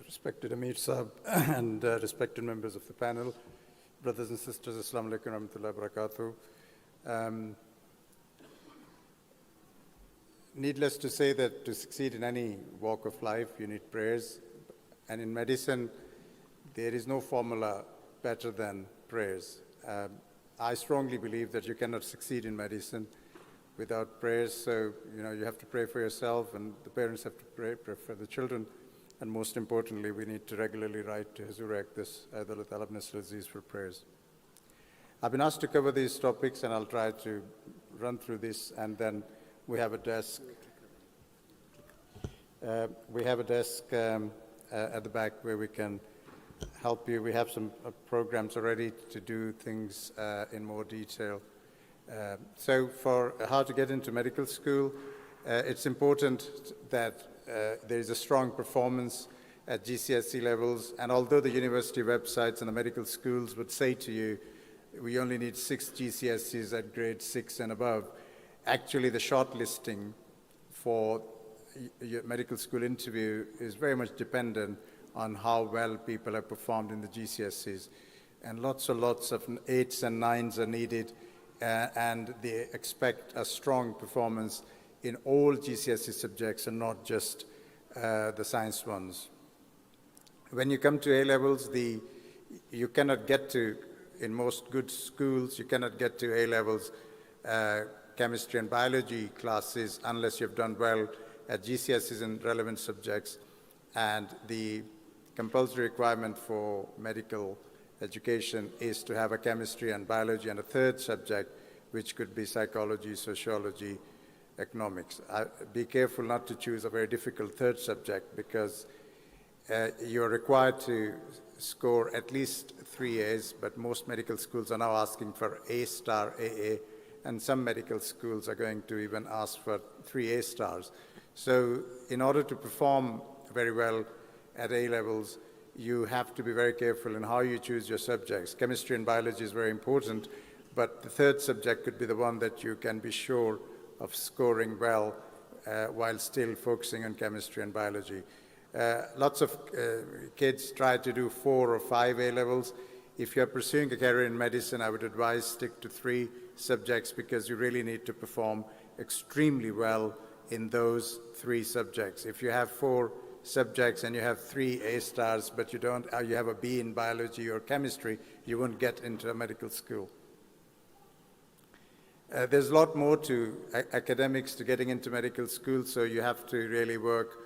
Respected Amir Saab and respected members of the panel, brothers and sisters, Assalamu alaikum wa rahmatullahi wa barakatuh. Needless to say that to succeed in any walk of life, you need prayers. And in medicine, there is no formula better than prayers. I strongly believe that you cannot succeed in medicine without prayers. So, you have to pray for yourself, and the parents have to pray for the children. And most importantly, we need to regularly write to Hazur this Aydul Talab Nasr Aziz for prayers. I've been asked to cover these topics, and I'll try to run through this, and then we have a desk. At the back where we can help you. We have some programs already to do things in more detail. So for how to get into medical school, it's important that there is a strong performance at GCSE levels, and although the university websites and the medical schools would say to you, we only need 6 GCSEs at grade 6 and above, actually the shortlisting for your medical school interview is very much dependent on how well people have performed in the GCSEs. And lots of 8s and 9s are needed, and they expect a strong performance in all GCSE subjects and not just the science ones. When you come to A-levels, you cannot get to, in most good schools, you cannot get to A-levels chemistry and biology classes unless you've done well at GCSEs in relevant subjects, and the compulsory requirement for medical education is to have a chemistry and biology and a third subject, which could be psychology, sociology, economics. Be careful not to choose a very difficult third subject, because you're required to score at least 3 A's, but most medical schools are now asking for A star, AA, and some medical schools are going to even ask for 3 A stars. So in order to perform very well at A-levels, you have to be very careful in how you choose your subjects. Chemistry and biology is very important, but the third subject could be the one that you can be sure of scoring well while still focusing on chemistry and biology. Lots of kids try to do 4 or 5 A-levels. If you're pursuing a career in medicine, I would advise stick to 3 subjects, because you really need to perform extremely well in those 3 subjects. If you have 4 subjects and you have 3 A stars, but you have a B in biology or chemistry, you won't get into a medical school. There's a lot more to academics to getting into medical school, so you have to really work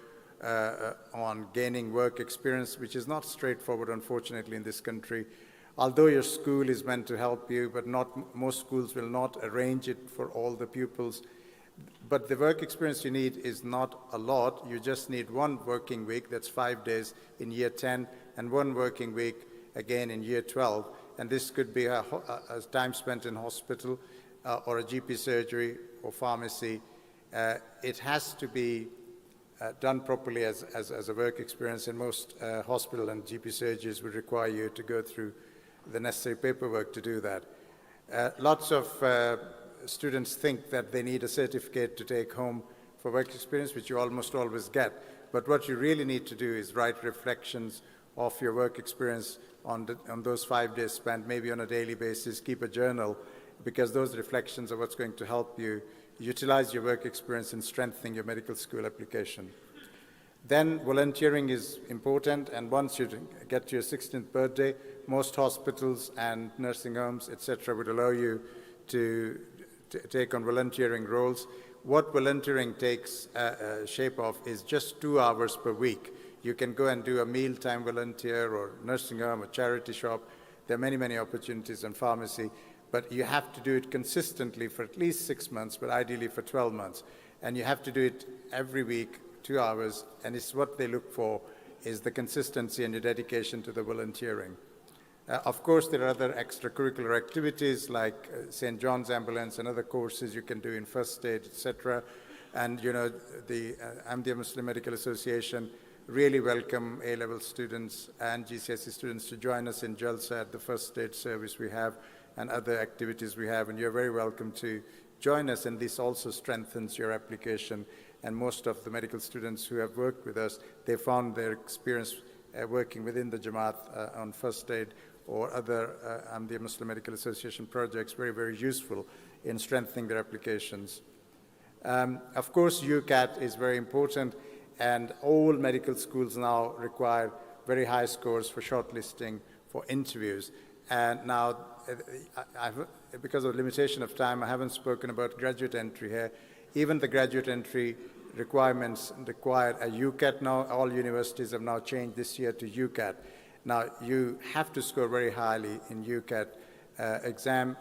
on gaining work experience, which is not straightforward, unfortunately, in this country. Although your school is meant to help you, but most schools will not arrange it for all the pupils. But the work experience you need is not a lot. You just need 1 working week, that's 5 days in year 10, and 1 working week again in year 12. And this could be a time spent in hospital or a GP surgery or pharmacy. It has to be done properly as a work experience, and most hospital and GP surgeries would require you to go through the necessary paperwork to do that. Lots of students think that they need a certificate to take home for work experience, which you almost always get. But what you really need to do is write reflections of your work experience on those 5 days spent, maybe on a daily basis. Keep a journal, because those reflections are what's going to help you utilize your work experience in strengthening your medical school application. Then volunteering is important, and once you get to your 16th birthday, most hospitals and nursing homes, etc., would allow you to take on volunteering roles. What volunteering takes shape of is just 2 hours per week. You can go and do a mealtime volunteer or nursing home or charity shop. There are many, many opportunities in pharmacy, but you have to do it consistently for at least 6 months, but ideally for 12 months. And you have to do it every week, 2 hours, and it's what they look for is the consistency and your dedication to the volunteering. Of course, there are other extracurricular activities like St. John's Ambulance and other courses you can do in first aid, etc. And the Ahmadiyya Muslim Medical Association really welcome A-level students and GCSE students to join us in Jalsa at the first aid service we have and other activities we have. And you're very welcome to join us, and this also strengthens your application. And most of the medical students who have worked with us, they found their experience working within the Jamaat on first aid or other Ahmadiyya Muslim Medical Association projects, very, very useful in strengthening their applications. Of course, UCAT is very important, and all medical schools now require very high scores for shortlisting for interviews. And now, because of limitation of time, I haven't spoken about graduate entry here. Even the graduate entry requirements require a UCAT now. All universities have now changed this year to UCAT. Now, you have to score very highly in UCAT exam.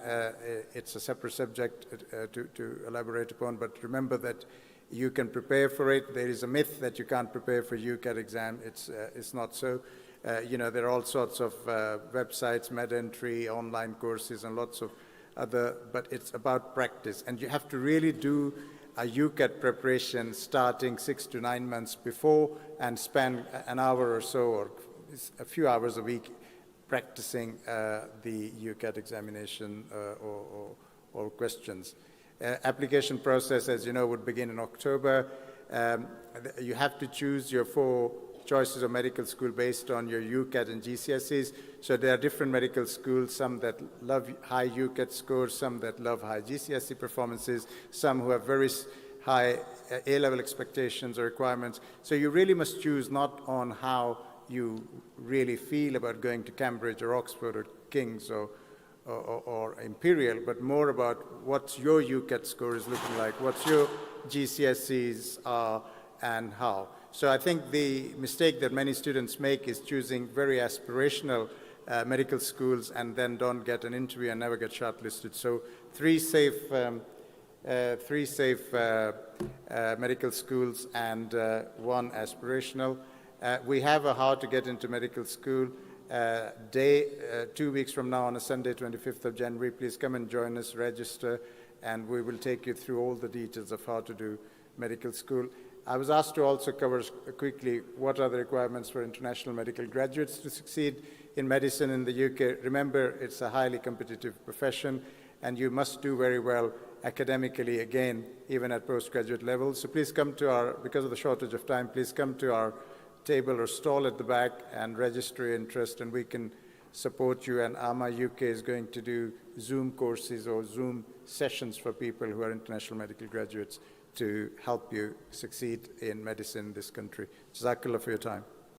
It's a separate subject to elaborate upon, but remember that you can prepare for it. There is a myth that you can't prepare for UCAT exam. It's not so. There are all sorts of websites, MedEntry, online courses, and lots of other, but it's about practice. And you have to really do a UCAT preparation starting 6 to 9 months before and spend an hour or so or a few hours a week practicing the UCAT examination or questions. Application process, as you know, would begin in October. You have to choose your 4 choices of medical school based on your UCAT and GCSEs. So there are different medical schools, some that love high UCAT scores, some that love high GCSE performances, some who have very high A-level expectations or requirements. So you really must choose not on how you really feel about going to Cambridge or Oxford or King's or Imperial, but more about what your UCAT score is looking like, what your GCSEs are, and how. So I think the mistake that many students make is choosing very aspirational medical schools and then don't get an interview and never get shortlisted. So 3 safe medical schools and 1 aspirational. We have a how to get into medical school day 2 weeks from now on a Sunday, 25th of January. Please come and join us, register, and we will take you through all the details of how to do medical school. I was asked to also cover quickly what are the requirements for international medical graduates to succeed in medicine in the UK. Remember, it's a highly competitive profession, and you must do very well academically, again, even at postgraduate level. So please come to because of the shortage of time, please come to our table or stall at the back and register your interest, and we can support you. And AMA UK is going to do Zoom courses or Zoom sessions for people who are international medical graduates to help you succeed in medicine in this country. Jazakallah for your time.